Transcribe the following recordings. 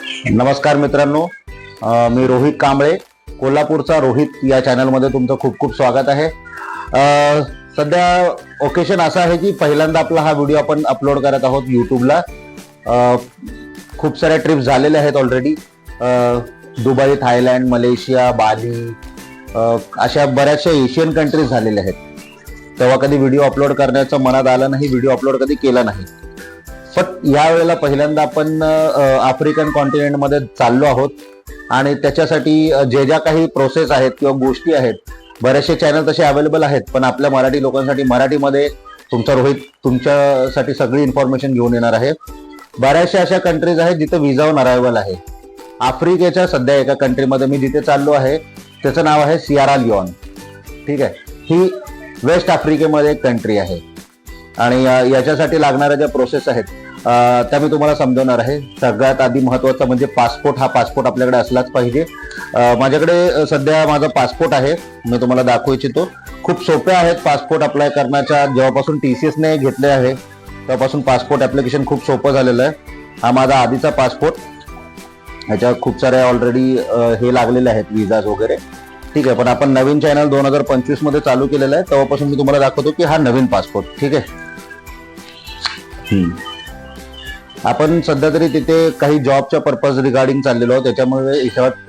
नमस्कार मित्रांनो, मी रोहित कांबळे, कोल्हापूरचा रोहित या चॅनलमध्ये तुमचं खूप खूप स्वागत आहे. सध्या ओकेशन असं आहे की पहिल्यांदा आपला हा व्हिडिओ आपण अपलोड करत आहोत यूट्यूबला. खूप साऱ्या ट्रिप्स झालेल्या आहेत ऑलरेडी. दुबई, थायलंड, मलेशिया, बाली, अशा बऱ्याचशा एशियन कंट्रीज झालेल्या आहेत. तेव्हा कधी व्हिडिओ अपलोड करण्याचं मनात आलं नाही, व्हिडिओ अपलोड कधी केला नाही. पण यावेळेला पहिल्यांदा आपण आफ्रिकन कॉन्टिनेंटमध्ये चाललो आहोत आणि त्याच्यासाठी ज्या काही प्रोसेस आहेत किंवा गोष्टी आहेत, बरेचसे चॅनल तसे अवेलेबल आहेत, पण आपल्या मराठी लोकांसाठी मराठीमध्ये तुमचा रोहित तुमच्यासाठी सगळी इन्फॉर्मेशन घेऊन येणार आहे. बऱ्याचशा अशा कंट्रीज आहेत जिथे विजा ऑन अरायव्हल आहे. आफ्रिकेच्या सध्या एका कंट्रीमध्ये मी जिथे चाललो आहे त्याचं नाव आहे सियारा लिओन. ठीक आहे, ही वेस्ट आफ्रिकेमध्ये एक कंट्री आहे आणि याच्यासाठी लागणाऱ्या ज्या प्रोसेस आहेत त्या मी तुम्हाला समजवणार आहे. सगळ्यात आधी महत्त्वाचा म्हणजे पासपोर्ट. हा पासपोर्ट आपल्याकडे असलाच पाहिजे. माझ्याकडे सध्या माझा पासपोर्ट आहे, मी तुम्हाला दाखवू इच्छितो. खूप सोपे आहेत पासपोर्ट अप्लाय करण्याच्या. जेव्हापासून TCS ने घेतले आहे तेव्हापासून पासपोर्ट ऍप्लिकेशन खूप सोपं झालेलं आहे. हा माझा आधीचा पासपोर्ट, ह्याच्या खूप सारे ऑलरेडी हे लागलेले आहेत, विजाज वगैरे. ठीक आहे, पण आपण नवीन चॅनल 2025 मध्ये चालू केलेलं आहे, तेव्हापासून मी तुम्हाला दाखवतो की हा नवीन पासपोर्ट. ठीक आहे. आपण सध्या तरी तिथे काही जॉबच्या पर्पज रिगार्डिंग चाललेलो आहोत, त्याच्यामुळे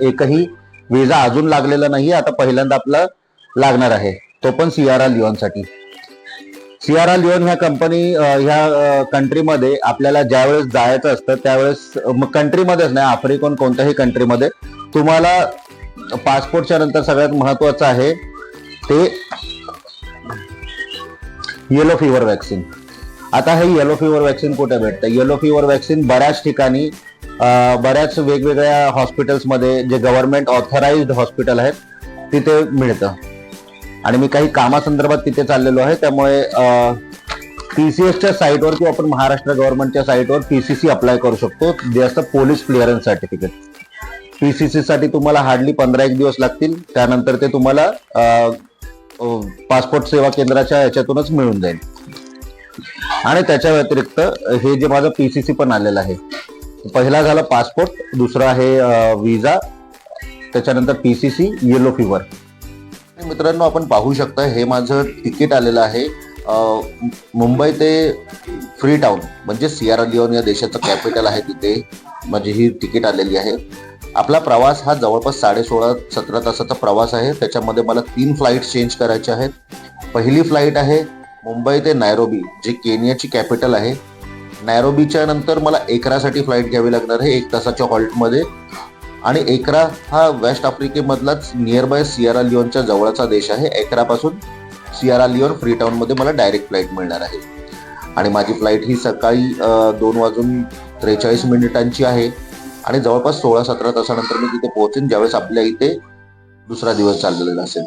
एकही विजा अजून लागलेला नाही. आता पहिल्यांदा आपला लागणार आहे, तो पण सियारा लिओनसाठी. सियारा लिओन ह्या ह्या कंट्रीमध्ये आपल्याला ज्यावेळेस जायचं असतं त्यावेळेस, कंट्रीमध्येच नाही, आफ्रिकन कोणत्याही कंट्रीमध्ये तुम्हाला पासपोर्टच्या नंतर सगळ्यात महत्वाचं आहे ते येलो फीवर वॅक्सिन. आता हे येलो फीवर वॅक्सिन कुठे भेटतं? येलो फीवर वॅक्सिन बऱ्याच ठिकाणी, बऱ्याच वेगवेगळ्या हॉस्पिटल्समध्ये, जे गव्हर्नमेंट ऑथराइज्ड हॉस्पिटल आहेत तिथे मिळतं. आणि मी काही कामासंदर्भात तिथे चाललेलो आहे, त्यामुळे TCSच्या साईटवर किंवा आपण महाराष्ट्र गव्हर्नमेंटच्या साईटवर PCC अप्लाय करू शकतो, जे असतं पोलीस क्लिअरन्स सर्टिफिकेट. PCC साठी तुम्हाला हार्डली 15-1 दिवस लागतील. त्यानंतर ते तुम्हाला पासपोर्ट सेवा केंद्राच्या याच्यातूनच मिळून जाईल. आणि त्याच्या व्यतिरिक्त हे जे माझं PCC पण आलेलं आहे, पहिला झाला पासपोर्ट, दुसरा आहे विजा, त्याच्यानंतर PCC, येलो फीवर. मित्रांनो, आपण पाहू शकता हे माझं तिकीट आलेलं आहे. मुंबई ते फ्री टाउन, म्हणजे सियारा लिओन या देशाचं कॅपिटल आहे, तिथे माझी ही तिकीट आलेली आहे. आपला प्रवास हा जवळपास 16-17 तासाचा प्रवास आहे. त्याच्यामध्ये मला 3 फ्लाईट चेंज करायचे आहेत. पहिली फ्लाईट आहे मुंबई ते नैरोबी, जी केनियाची कॅपिटल आहे. नैरोबीच्या नंतर मला एकरासाठी फ्लाईट घ्यावी लागणार आहे 1 तासाच्या हॉल्टमध्ये. आणि एकरा हा वेस्ट आफ्रिकेमधलाच नियर बाय सियारा लिओनच्या जवळचा देश आहे. एकरापासून सियारा लिओन फ्री टाउनमध्ये मला डायरेक्ट फ्लाईट मिळणार आहे. आणि माझी फ्लाईट ही सकाळी 2:43 आहे आणि जवळपास 16-17 तासानंतर मी तिथे पोहोचेन, ज्यावेळेस आपल्या इथे दुसरा दिवस चाललेला असेल.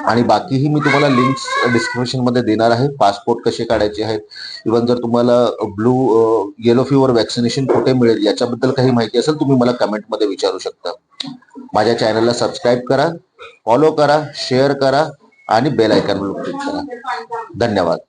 आणि बाकीही मी तुम्हाला लिंक्स डिस्क्रिप्शन मध्ये देणार आहे. पासपोर्ट कसे काढायचे आहेत, इव्हन जर तुम्हाला येलो फीवर वॅक्सिनेशन कुठे मिळेल याच्याबद्दल काही माहिती असेल, तुम्ही मला कमेंटमध्ये विचारू शकता. माझ्या चॅनलला सबस्क्राईब करा, फॉलो करा, शेअर करा आणि बेल आयकॉनवर क्लिक करा. धन्यवाद.